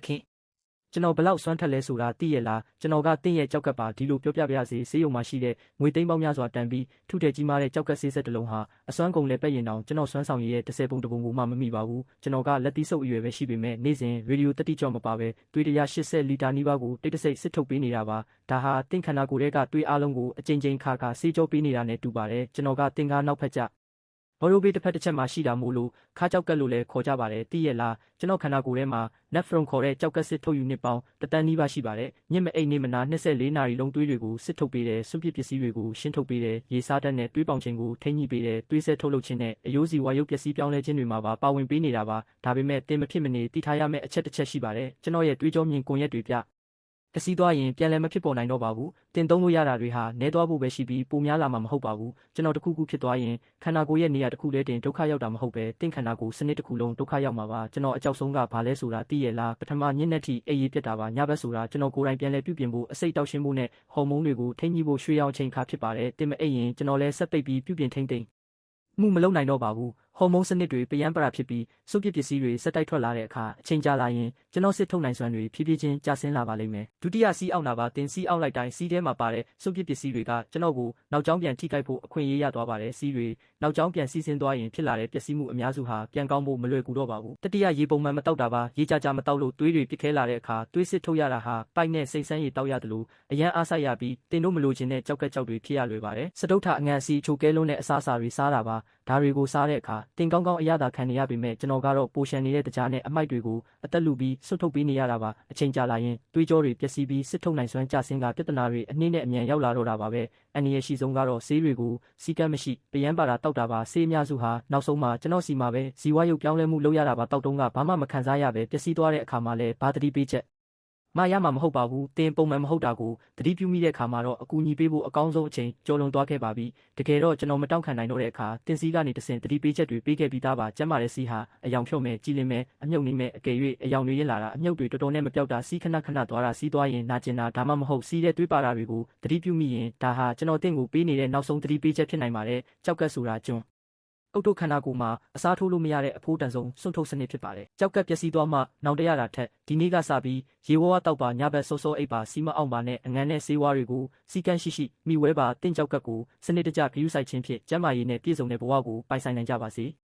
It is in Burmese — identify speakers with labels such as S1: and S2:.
S1: ခင်ကျွန်တော်ဘလောက်စွမ်းထက်လဲဆိုတာသိရလားကျွန်တော်ကတင့်ရဲ့ကြောက်ကပ်ပါဒီလိုပြောပြပါရစေဆေးရုံမှာရှိတဲ့ငွေသိန်းပေါင်းများစွာတန်ပြီးထုထည်ကြီးမားတဲ့ကြောက်ကပ်ဆေးဆက်တစ်လုံးဟာအစွမ်းကုန်လဲပက်ရင်တောင်ကျွန်တော်စွမ်းဆောင်ရည်ရဲ့10ပုံတပုံကိုမှမမိပါဘူးကျွန်တော်ကလက်သီးဆုပ်အရွယ်ပဲရှိပေမဲ့နေ့စဉ်ရေဒီယိုတက်တိကြော့မပါပဲသွေး180လီတာနီးပါးကိုတိတ်တဆိတ်စစ်ထုတ်ပေးနေတာပါဒါဟာတင့်ခန္ဓာကိုယ်ရဲ့ကသွေးအားလုံးကိုအကြိမ်ကြိမ်ခါဆေးကြောပေးနေတာနဲ့တူပါတယ်ကျွန်တော်ကတင်ကားနောက်ဖက်ကျဘော်ရိုဘေးတစ်ဖက်တစ်ချက်မှာရှိတာမို့လို့ခါကြောက်ကက်လို့လည်းခေါ်ကြပါတယ်သိရလားကျွန်တော်ခန္ဓာကိုယ်ထဲမှာ nephron ခေါ်တဲ့ကြောက်ကက်စစ်ထုတ်ယူနှစ်ပေါင်းတန်းနီးပါးရှိပါတယ်ညစ်မအိတ်နေမနာ24နာရီလုံးသွေးတွေကိုစစ်ထုတ်ပေးတယ်စွန့်ပစ်ပစ္စည်းတွေကိုရှင်းထုတ်ပေးတယ်ရေစားတတ်တဲ့သွေးပေါင်ချိန်ကိုထိန်းညှိပေးတယ်သွေးဆက်ထုတ်လုပ်ခြင်းနဲ့အယိုးစီဝါရုပ်ပျက်စီးပြောင်းလဲခြင်းတွေမှာပါဝင်ပေးနေတာပါဒါပေမဲ့တင်မဖြစ်မနေသိထားရမယ့်အချက်တစ်ချက်ရှိပါတယ်ကျွန်တော်ရဲ့သွေးကြောမြင်ကွန်ရက်တွေပြပျက်စီးသွားရင်ပြန်လည်မဖြစ်ပေါ်နိုင်တော့ပါဘူးတင်သုံးလို့ရတာတွေဟာနည်းသွားဖို့ပဲရှိပြီးပိုများလာမှာမဟုတ်ပါဘူးကျွန်တော်တခုခုဖြစ်သွားရင်ခန္ဓာကိုယ်ရဲ့နေရာတစ်ခုတည်းတင်ဒုက္ခရောက်တာမဟုတ်ပဲတင့်ခန္ဓာကိုယ်စနစ်တစ်ခုလုံးဒုက္ခရောက်မှာပါကျွန်တော်အကြောက်ဆုံးကဘာလဲဆိုတာသိရလားပထမညနေထိအေးရေးပြတ်တာပါညဘက်ဆိုတာကျွန်တော်ကိုယ်တိုင်ပြန်လည်ပြုပြင်ဖို့အစိတ်တောက်ရှင်းဖို့နဲ့ဟော်မုန်းတွေကိုထိန်းညှိဖို့ရွှေရောင်ချိန်ခါဖြစ်ပါတယ်တင်မအိပ်ရင်ကျွန်တော်လည်းဆက်ပိတ်ပြီးပြုပြင်ထိန်းသိမ်းမှုမလုပ်နိုင်တော့ပါဘူးဟော်မုန်းစနစ်တွေပယံပရာဖြစ်ပြီးစွန့်ပစ်ပစ္စည်းတွေစက်တိုက်ထွက်လာတဲ့အခါအချိန်ကြာလာရင်ကျွန်တော်စစ်ထုတ်နိုင်စွမ်းတွေဖြည်းဖြည်းချင်းကျဆင်းလာပါလိမ့်မယ်ဒုတိယစီးအောက်နာပါတင်စီးအောက်လိုက်တိုင်းစီးထဲမှာပါတဲ့စွန့်ပစ်ပစ္စည်းတွေကကျွန်တော်ကိုနောက်ကျောင်းပြန်ထိခိုက်ဖို့အခွင့်အရေးရသွားပါတယ်စီးတွေနောက်ကျောင်းပြန်စီးဆင်းသွားရင်ဖြစ်လာတဲ့ပျက်စီးမှုအများစုဟာပြန်ကောင်းဖို့မလွယ်ကူတော့ပါဘူးတတိယရေပုံမှန်မတောက်တာပါရေကြမတောက်လို့သွေးတွေပြစ်ခဲလာတဲ့အခါသွေးစစ်ထုတ်ရတာဟာပိုက်နဲ့စိတ်ဆန်းရည်တောက်ရတယ်လို့အရန်အားဆိုင်ရပြီးတင်တို့မလိုချင်တဲ့ကြောက်ကက်ကြောက်တွေဖြစ်ရလွယ်ပါတယ်စတုထအငံအစီချိုကဲလုံးနဲ့အစားအစာတွေစားတာပါဒါတွေကိုစားတဲ့အခါတင်ကောင်းအရသာခံနေရပေမဲ့ကျွန်တော်ကတော့ပိုရှန်နေတဲ့တကြားနဲ့အမိုက်တွေကိုအသက်လူပြီးဆွတ်ထုတ်ပေးနေရတာပါအချိန်ကြာလာရင်သွေးကြောတွေပျက်စီးပြီးစစ်ထုတ်နိုင်စွမ်းကျဆင်းကပြဿနာတွေအနှင်းနဲ့အမြန်ရောက်လာတော့တာပါပဲအန္တရာယ်ရှိဆုံးကတော့ဆေးတွေကိုစီကံမရှိပယံပါတာတောက်တာပါဆေးအများစုဟာနောက်ဆုံးမှာကျွန်တော်စီမှာပဲဇီဝရုပ်ပြောင်းလဲမှုလုပ်ရတာပါတောက်တုံးကဘာမှမခံစားရပဲပျက်စီးသွားတဲ့အခါမှာလည်းဘာတတိပေးချက်မရမှာမဟုတ်ပါဘူးတင်ပုံမှန်မဟုတ်တာကိုတတိပြုမိတဲ့အခါမှာတော့အကူအညီပေးဖို့အကောင်းဆုံးအချိန်ကျော်လွန်သွားခဲ့ပါပြီတကယ်တော့ကျွန်တော်မတောင့်ခံနိုင်တော့တဲ့အခါတင်စီကနေတဆင်တတိပေးချက်တွေပေးခဲ့ပြီးသားပါကျမ်းမာတဲ့စီးဟာအယောင်ဖြုတ်မဲ့ကြည်လင်မဲ့အမြုပ်နေမဲ့အကယ်၍အယောင်တွေရလာတာအမြုပ်တွေတော်တော်နဲ့မပြောက်တာစီးခဏသွားတာစီးသွားရင်နာကျင်တာဒါမှမဟုတ်စီးတဲ့သွေးပါတာတွေကိုတတိပြုမိရင်ဒါဟာကျွန်တော်တင့်ကိုပေးနေတဲ့နောက်ဆုံးတတိပေးချက်ဖြစ်နိုင်ပါတယ်ကြောက်ကက်ဆိုတာကျွန်းအုတ်တို့ခန္ဓာကိုယ်မှာအစားထိုးလို့မရတဲ့အဖိုးတန်ဆုံးစွန့်ထုတ်စနစ်ဖြစ်ပါတယ်။ကြောက်ကပ်ပျက်စီးသွားမှနောင်တရတာထက်ဒီနေ့ကစပြီးရေဝါးတောက်ပါညဘက်စောအိပ်ပါစီမအောင်ပါနဲ့အငန်းနဲ့ဆေးဝါးတွေကိုစီကန်းရှိမိဝဲပါတင့်ကြောက်ကပ်ကိုစနစ်တကျဂရုစိုက်ခြင်းဖြင့်ကျန်းမာရေးနဲ့ပြည့်စုံတဲ့ဘဝကိုပိုင်ဆိုင်နိုင်ကြပါစေ။